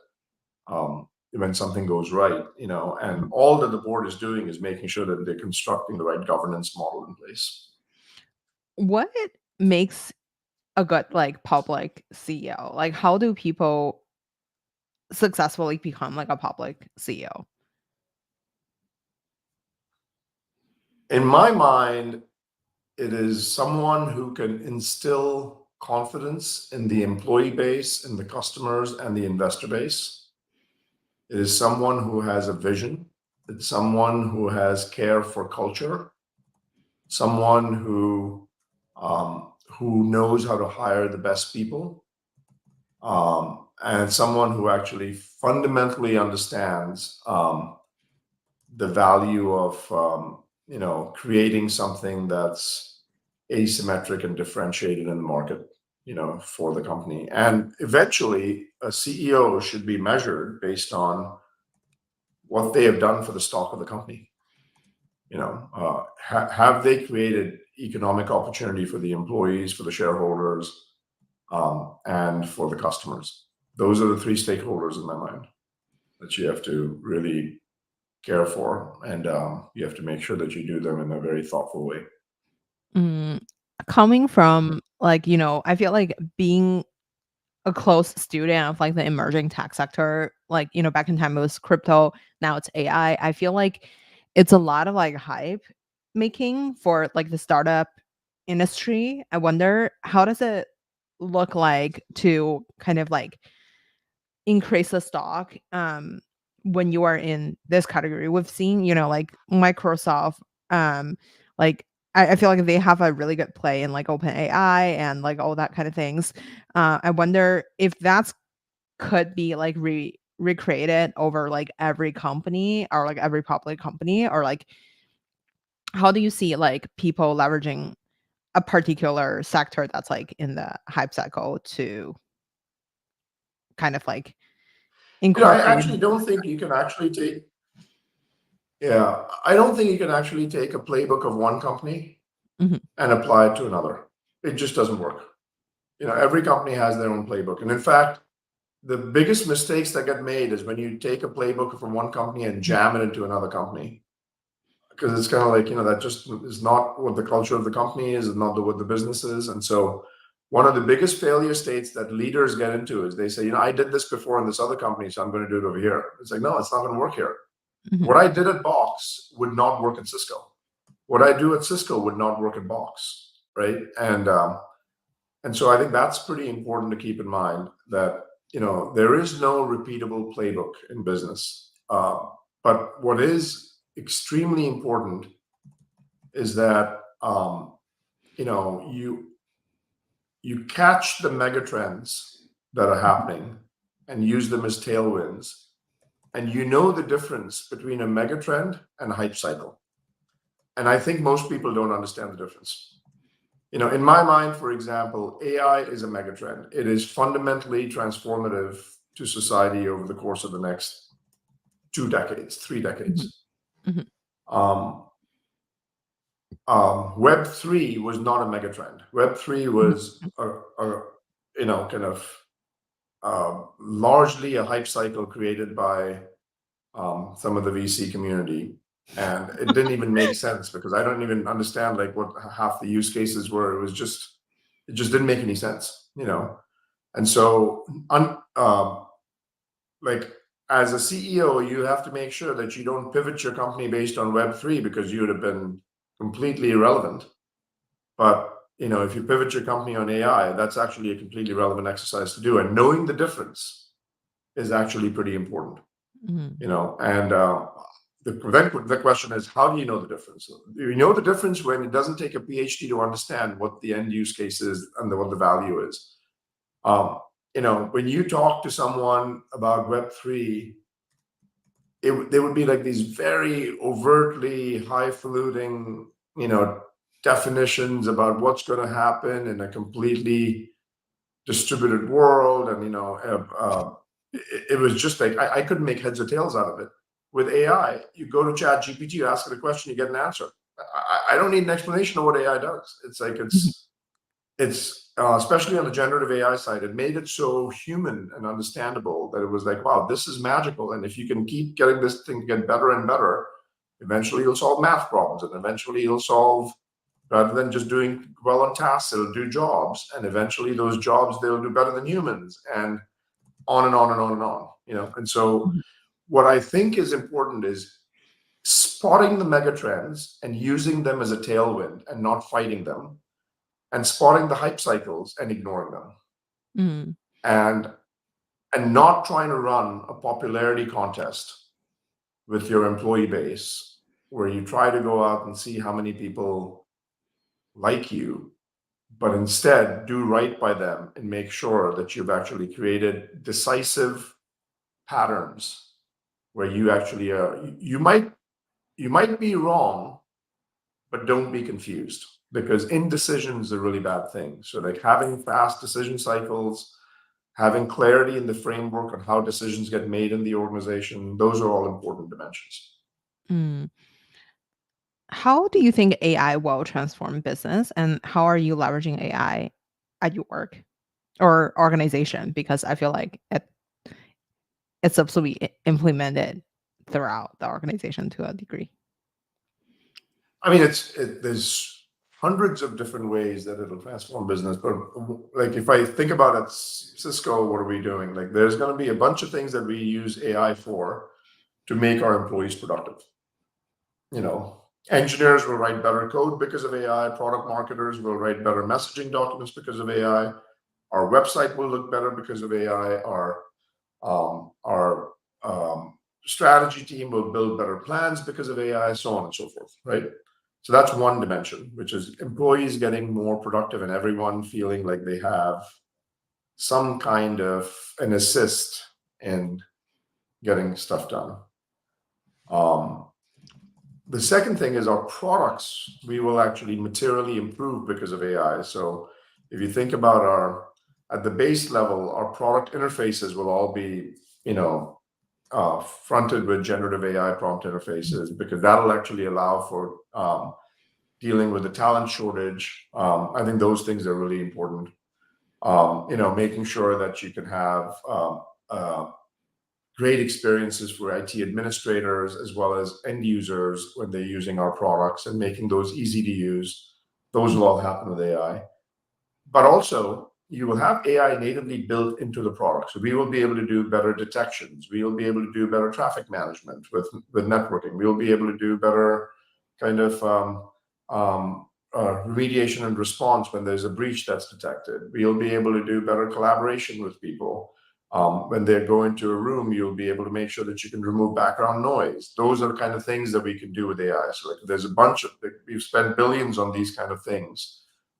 when something goes right, and all that the board is doing is making sure that they're constructing the right governance model in place. What makes a good like public CEO? Like how do people successfully become like a public CEO? In my mind, it is someone who can instill confidence in the employee base, in the customers, and the investor base. It is someone who has a vision. It's someone who has care for culture, someone who knows how to hire the best people, and someone who actually fundamentally understands the value of creating something that's asymmetric and differentiated in the market, for the company. And eventually, a CEO should be measured based on what they have done for the stock of the company. Have they created economic opportunity for the employees, for the shareholders, and for the customers? Those are the three stakeholders in my mind that you have to really care for, and you have to make sure that you do them in a very thoughtful way. Mm, coming from like, I feel like being a close student of like the emerging tech sector, like, back in time it was crypto, now it's AI. I feel like it's a lot of like hype making for like the startup industry. I wonder how does it look like to kind of like increase the stock when you are in this category. We've seen, like Microsoft, like I feel like they have a really good play in like open AI and like all that kind of things. I wonder if that's could be like recreated over like every company or like every public company, or like how do you see like people leveraging a particular sector that's like in the hype cycle to kind of like I incorporate. actually don't think you can actually take. Yeah, I don't think you can actually take a playbook of one company Mhm, and apply it to another. It just doesn't work. Every company has their own playbook, and in fact, the biggest mistakes that get made is when you take a playbook from one company and mhm, jam it into another company, because it's kind of like, that just is not what the culture of the company is, and not what the business is. And so one of the biggest failure states that leaders get into is they say, I did this before in this other company, so I'm going to do it over here. It's like, no, it's not going to work here. mhm, What I did at Box would not work at Cisco. What I do at Cisco would not work at Box, right? And so I think that's pretty important to keep in mind, that there is no repeatable playbook in business. But what is extremely important is that you catch the megatrends that are happening and use them as tailwinds, and the difference between a megatrend and a hype cycle. And I think most people don't understand the difference. In my mind, for example, AI is a megatrend. It is fundamentally transformative to society over the course of the next 2 decades, 3 decades. mhm, Um, Web3 was not a megatrend. Web3 mhm, was kind of largely a hype cycle created by some of the VC community. And it didn't even make sense because I don't even understand like what half the use cases were. It just didn't make any sense, you know. And so, like as a CEO, you have to make sure that you don't pivot your company based on Web3 because you would have been completely irrelevant. But you know, if you pivot your company on AI, that's actually a completely relevant exercise to do. And knowing the difference is actually pretty important, you know. And the question is, how do you know the difference? You know the difference when it doesn't take a PhD to understand what the end use case is and what the value is. You know, when you talk to someone about Web3, they would be like these very overtly highfalutin, you know, definitions about what's going to happen in a completely distributed world. And, you know, it was just like, I couldn't make heads or tails out of it. With AI, you go to Chat GPT, you ask it a question, you get an answer. I don't need an explanation of what AI does. It's like, it's especially on the generative AI side, it made it so human and understandable that it was like, wow, this is magical. And if you can keep getting this thing to get better and better, eventually you'll solve math problems, and eventually you'll solve, rather than just doing well on tasks, it'll do jobs, and eventually those jobs they'll do better than humans, and on and on and on and on, you know. And so what I think is important is spotting the mega trends and using them as a tailwind and not fighting them, and spotting the hype cycles and ignoring them, Mm. and not trying to run a popularity contest with your employee base where you try to go out and see how many people like you, but instead do right by them and make sure that you've actually created decisive patterns where you actually you might be wrong, but don't be confused, because indecision is a really bad thing. So like having fast decision cycles, having clarity in the framework on how decisions get made in the organization, those are all important dimensions. Mm. How do you think AI will transform business, and how are you leveraging AI at your work or organization? Because I feel like it's supposed to be implemented throughout the organization to a degree. I mean, there's hundreds of different ways that it'll transform business. But like if I think about it, Cisco, what are we doing? Like there's going to be a bunch of things that we use AI for to make our employees productive. You know, engineers will write better code because of AI. Product marketers will write better messaging documents because of AI. Our website will look better because of AI. Our strategy team will build better plans because of AI, so on and so forth, right? So that's one dimension, which is employees getting more productive and everyone feeling like they have some kind of an assist in getting stuff done. The second thing is our products, we will actually materially improve because of AI. So if you think about at the base level, our product interfaces will all be, you know, fronted with generative AI prompt interfaces, because that'll actually allow for dealing with the talent shortage. I think those things are really important. You know, making sure that you can have great experiences for IT administrators as well as end users when they're using our products, and making those easy to use. Those will all happen with AI. But also, you will have AI natively built into the product. So we will be able to do better detections. We will be able to do better traffic management with networking. We will be able to do better kind of remediation and response when there's a breach that's detected. We'll be able to do better collaboration with people. When they go into a room, you'll be able to make sure that you can remove background noise. Those are the kind of things that we can do with AI. So like, there's a bunch of, we've spent billions on these kind of things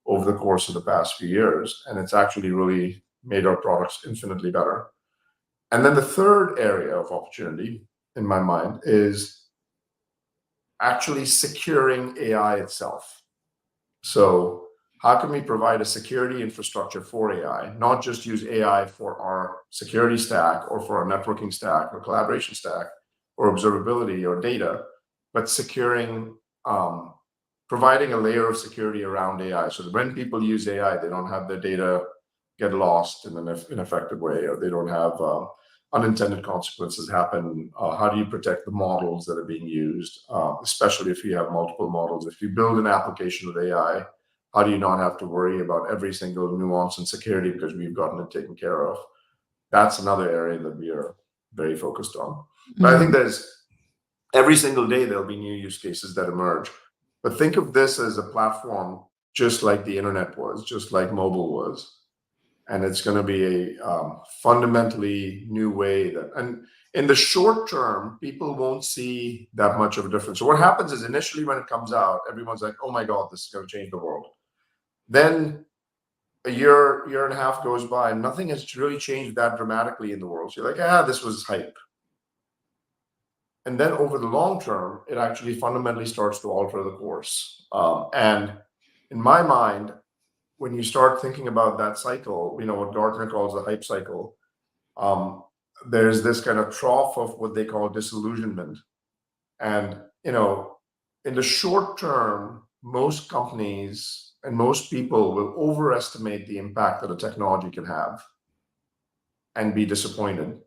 over the course of the past few years, and it's actually really made our products infinitely better. And then the third area of opportunity in my mind is actually securing AI itself. So how can we provide a security infrastructure for AI, not just use AI for our security stack or for our networking stack or collaboration stack or observability or data, but securing, providing a layer of security around AI so that when people use AI, they don't have their data get lost in an ineffective way, or they don't have unintended consequences happen? How do you protect the models that are being used, especially if you have multiple models? If you build an application with AI, how do you not have to worry about every single nuance and security because we've gotten it taken care of? That's another area that we are very focused on. But I think Mm, there's every single day there'll be new use cases that emerge. But think of this as a platform just like the internet was, just like mobile was. And it's going to be a fundamentally new way that, and in the short term, people won't see that much of a difference. So what happens is initially when it comes out, everyone's like, oh my God, this is going to change the world. Then a year and a half goes by, and nothing has really changed that dramatically in the world. So you're like, this was hype. And then over the long term, it actually fundamentally starts to alter the course. And in my mind, when you start thinking about that cycle, what Gartner calls the hype cycle, um, there's this kind of trough of what they call disillusionment. And, in the short term, most companies and most people will overestimate the impact that a technology can have and be disappointed.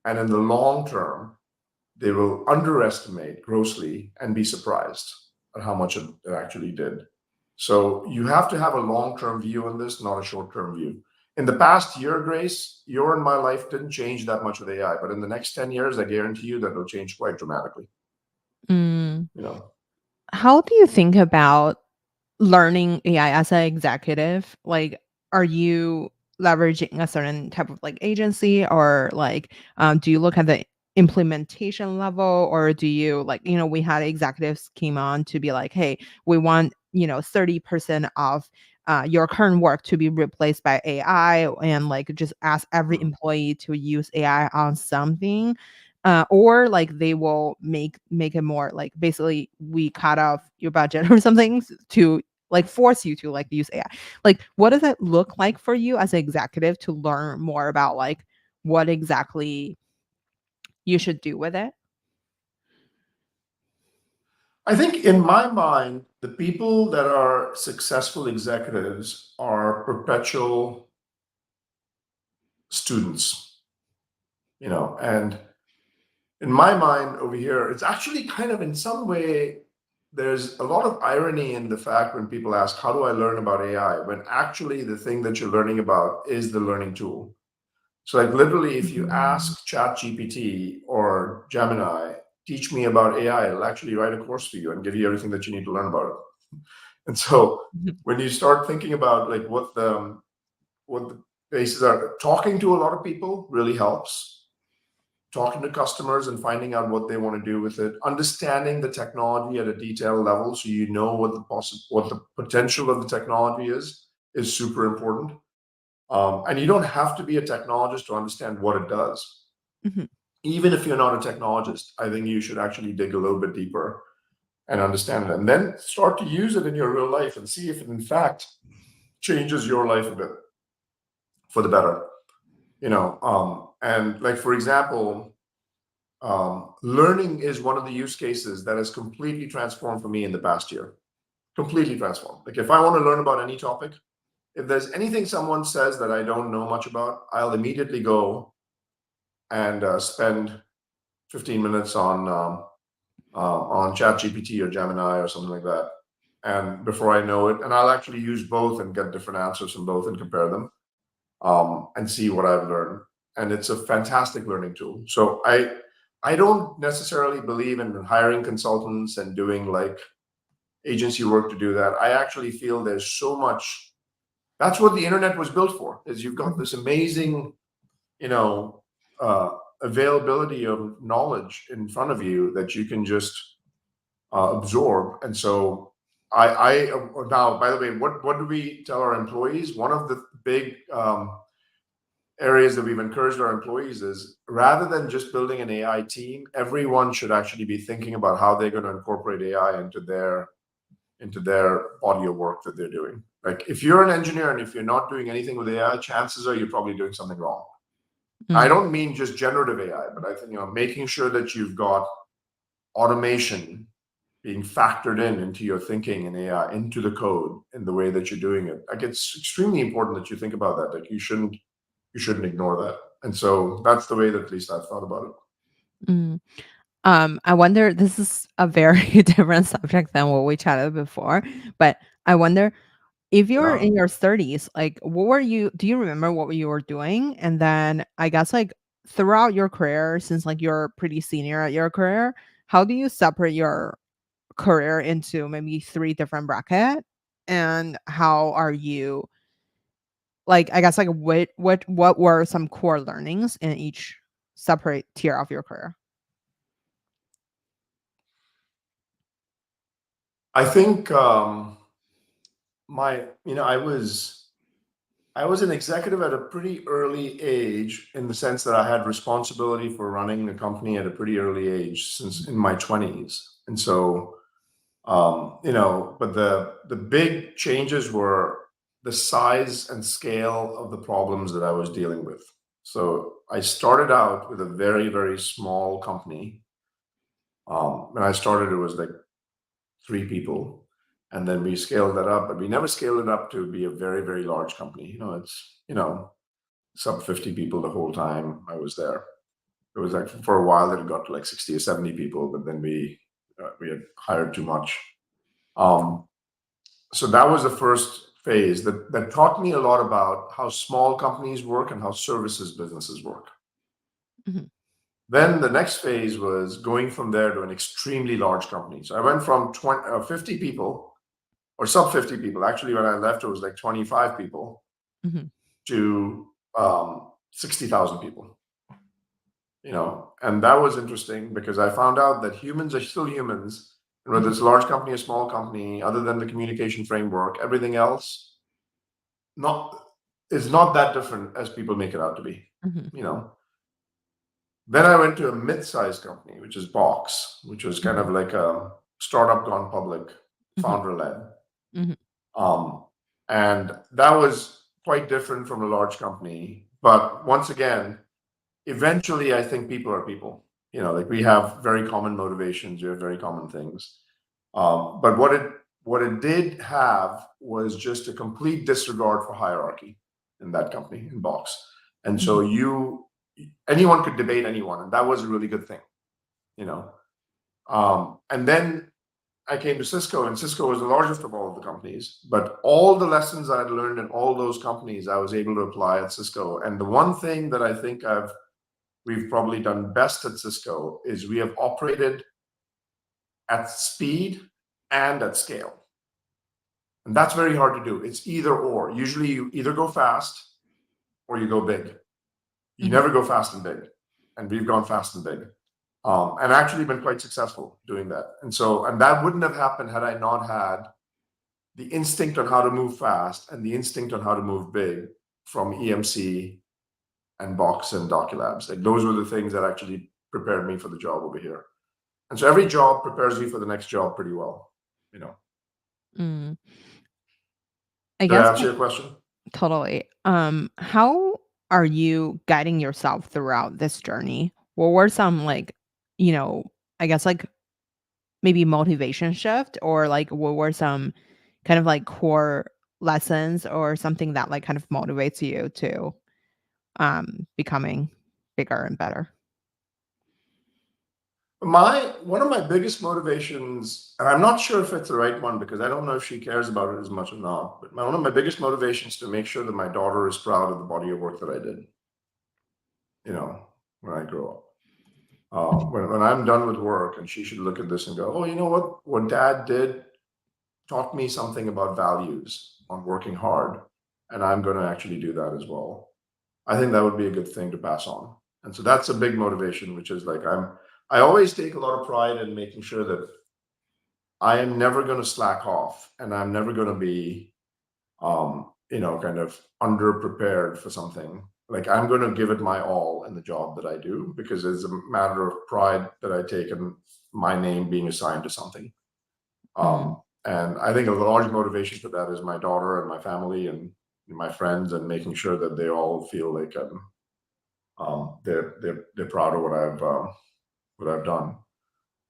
And in the long term, they will underestimate grossly and be surprised at how much it actually did. So you have to have a long-term view on this, not a short-term view. In the past year, Grace, your and my life didn't change that much with AI, but in the next 10 years, I guarantee you that it'll change quite dramatically. mm. You know, How do you think about learning AI as an executive? Like, are you leveraging a certain type of like agency, or like, do you look at the implementation level, or do you like, we had executives came on to be like, hey, we want 30% of your current work to be replaced by AI, and like just ask every mm. employee to use AI on something. Or like they will make it more like basically we cut off your budget or something to like force you to like use AI. Like what does it look like for you as an executive to learn more about like what exactly you should do with it? I think in my mind, the people that are successful executives are perpetual students, and in my mind over here, it's actually kind of in some way, there's a lot of irony in the fact when people ask, how do I learn about AI? When actually the thing that you're learning about is the learning tool. So like literally, if you Mhm. ask ChatGPT or Gemini, teach me about AI, it'll actually write a course for you and give you everything that you need to learn about it. And so when you start thinking about like what the bases are, talking to a lot of people really helps. Talking to customers and finding out what they want to do with it, understanding the technology at a detailed level so you know what the potential of the technology is super important. And you don't have to be a technologist to understand what it does. Mhm. Even if you're not a technologist, I think you should actually dig a little bit deeper and understand it, and then start to use it in your real life and see if it in fact changes your life a bit for the better. And like for example, learning is one of the use cases that has completely transformed for me in the past year. Completely transformed. Like if I want to learn about any topic, if there's anything someone says that I don't know much about, I'll immediately go and spend 15 minutes on ChatGPT or Gemini or something like that. And before I know it, and I'll actually use both and get different answers from both and compare them, and see what I've learned. And it's a fantastic learning tool. So I don't necessarily believe in hiring consultants and doing like agency work to do that. I actually feel there's so much. That's what the internet was built for. Is you've got Mhm. this amazing, you know, uh, availability of knowledge in front of you that you can just absorb. And so now, by the way, what do we tell our employees? One of the big areas that we've encouraged our employees is rather than just building an AI team, everyone should actually be thinking about how they're going to incorporate AI into their body of work that they're doing. Like if you're an engineer and if you're not doing anything with AI, chances are you're probably doing something wrong. I Mm, don't mean just generative AI, but I think making sure that you've got automation being factored into your thinking in AI, into the code in the way that you're doing it. Like it's extremely important that you think about that. Like you shouldn't you shouldn't ignore that. And so that's the way that at least I've thought about it. Mm. I wonder, this is a very different subject than what we chatted before, but I wonder if you're Yeah. in your 30s, like what were you do you remember what you were doing? And then I guess like throughout your career, since like you're pretty senior at your career, how do you separate your career into maybe three different bracket? And how are you like I guess like what were some core learnings in each separate tier of your career? I think my, I was an executive at a pretty early age in the sense that I had responsibility for running the company at a pretty early age since in my 20s. And so, but the big changes were the size and scale of the problems that I was dealing with. So I started out with a very, very small company. When I started, it was like 3 people. And then we scaled that up, but we never scaled it up to be a very, very large company. It's, sub 50 people the whole time I was there. It was like for a while that it got to like 60 or 70 people, but then we had hired too much. Um, so that was the first phase that taught me a lot about how small companies work and how services businesses work. Mhm, Then the next phase was going from there to an extremely large company. So I went from 50 people or sub 50 people. Actually, when I left, it was like 25 people mhm, to 60,000 people. And that was interesting because I found out that humans are still humans, and whether mhm, it's a large company or small company, other than the communication framework, everything else not is not that different as people make it out to be. mhm, You know. Then I went to a mid-sized company, which is Box, which was kind of mhm, like a startup gone public, mhm, founder-led. mhm, Um, and that was quite different from a large company. But once again, eventually I think people are people. Like we have very common motivations, we have very common things. But what it did have was just a complete disregard for hierarchy in that company, in Box. And so mhm, anyone could debate anyone, and that was a really good thing, you know. And then I came to Cisco, and Cisco was the largest of all of the companies. But all the lessons I had learned in all those companies, I was able to apply at Cisco. And the one thing that I think we've probably done best at Cisco is we have operated at speed and at scale. And that's very hard to do. It's either or. Usually you either go fast or you go big. You mhm, never go fast and big. And we've gone fast and big. And actually been quite successful doing that. And that wouldn't have happened had I not had the instinct on how to move fast and the instinct on how to move big from EMC and Box and Doculabs. Like those were the things that actually prepared me for the job over here. And so every job prepares you for the next job pretty well. You know. mm. I Did I guess answer like your question? totally. How are you guiding yourself throughout this journey? What were some like, you know, I guess like maybe motivation shift or like what were some kind of like core lessons or something that like kind of motivates you to becoming bigger and better? My One of my biggest motivations, and I'm not sure if it's the right one because I don't know if she cares about it as much or not, but one of my biggest motivations to make sure that my daughter is proud of the body of work that I did, you know, when I grow up. When I'm done with work and she should look at this and go, oh, you know what dad did taught me something about values on working hard, and I'm going to actually do that as well. I think that would be a good thing to pass on. And so that's a big motivation, which is like I always take a lot of pride in making sure that I am never going to slack off and I'm never going to be, kind of underprepared for something. Like I'm going to give it my all in the job that I do because it's a matter of pride that I take in my name being assigned to something. Mm, And I think a large motivation for that is my daughter and my family and my friends and making sure that they all feel like they're proud of what I've done.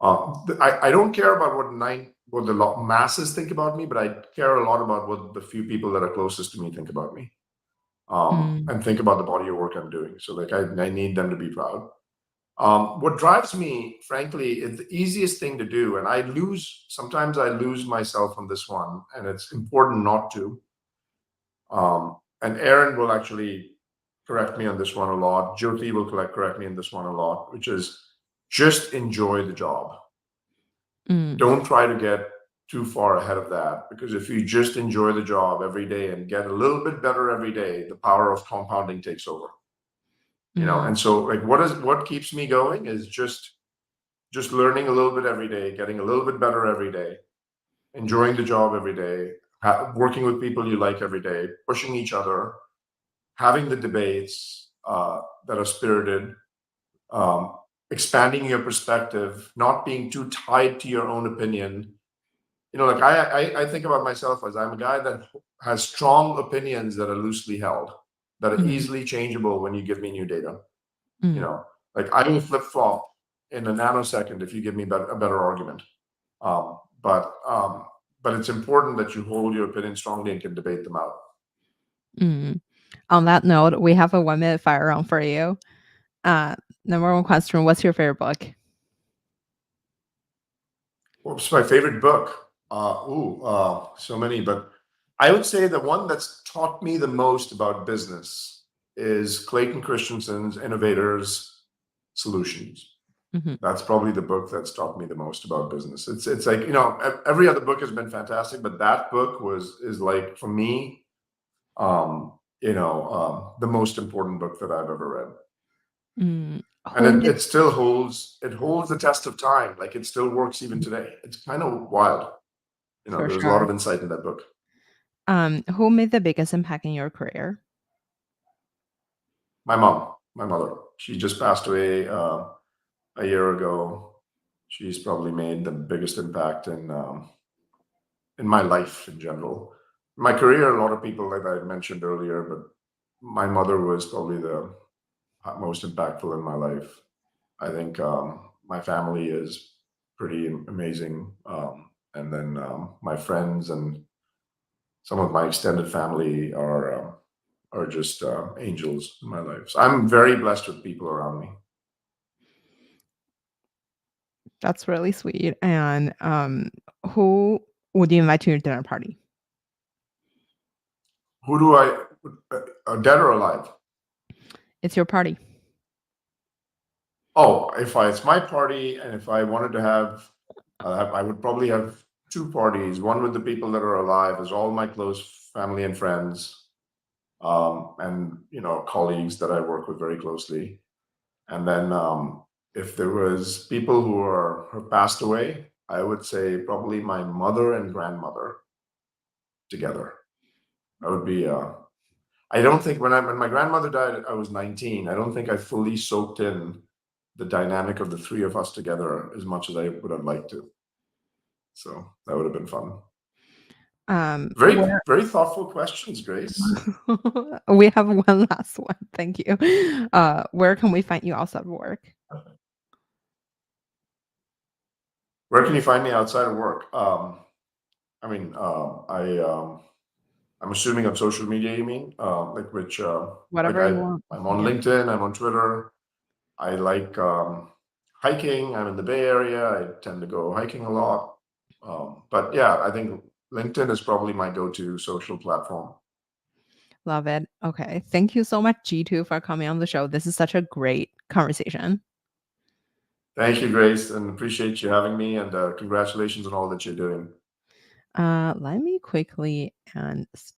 I don't care about what the masses think about me, but I care a lot about what the few people that are closest to me think about me. Mm, and think about the body of work I'm doing. So like I need them to be proud. What drives me, frankly, is the easiest thing to do, and sometimes I lose myself on this one, and it's important not to. And Aaron will actually correct me on this one a lot. Jyoti will correct me on this one a lot, which is just enjoy the job. mm, Don't try to get too far ahead of that, because if you just enjoy the job every day and get a little bit better every day, the power of compounding takes over. mm, And so like what keeps me going is just learning a little bit every day, getting a little bit better every day, enjoying the job every day, working with people you like every day, pushing each other, having the debates that are spirited, um, expanding your perspective, not being too tied to your own opinion. Like I think about myself as I'm a guy that has strong opinions that are loosely held, that are mm, easily changeable when you give me new data. You mm, know, like I will flip flop in a nanosecond if you give me a better argument. Um, but um, but it's important that you hold your opinion strongly and can debate them out. mm. On that note, we have a 1-minute fire round for you. Uh, Number one question, what's your favorite book? What's my favorite book? So many, but I would say the one that's taught me the most about business is Clayton Christensen's Innovators Solutions. Mhm, That's probably the book that's taught me the most about business. It's like, every other book has been fantastic, but that book is like for me, the most important book that I've ever read. mm. And Who made it holds the test of time. Like it still works even today. It's kind of wild. for There's a lot sure. of insight in that book. Who made the biggest impact in your career? My mom, my mother, she just passed away a year ago. She's probably made the biggest impact in my life in general. My career, a lot of people, like I mentioned earlier, but my mother was probably the most impactful in my life. I think my family is pretty amazing. And then my friends and some of my extended family are just angels in my life. So I'm very blessed with people around me. That's really sweet. And who would you invite to your dinner party? Who do dead or alive? It's your party. Oh, if it's my party, and if I wanted to I would probably have two parties. One with the people that are alive, is all my close family and friends, and colleagues that I work with very closely. And then if there was people who passed away, I would say probably my mother and grandmother together. That would be. I don't think when my grandmother died, I was 19. I don't think I fully soaked in the dynamic of the three of us together as much as I would have liked to. So that would have been fun. Very, Where very thoughtful questions, Grace. we have one last one. Thank you. Where can we find you outside of work? Where can you find me outside of work? I mean, I'm assuming on social media. You mean like which? Like Whatever you want. I'm on Yeah. LinkedIn. I'm on Twitter. I like hiking. I'm in the Bay Area. I tend to go hiking a lot. But yeah, I think LinkedIn is probably my go-to social platform. Love it. Okay. Thank you so much, G2, for coming on the show. This is such a great conversation. Thank you, Grace, and appreciate you having me. And congratulations on all that you're doing. Let me quickly and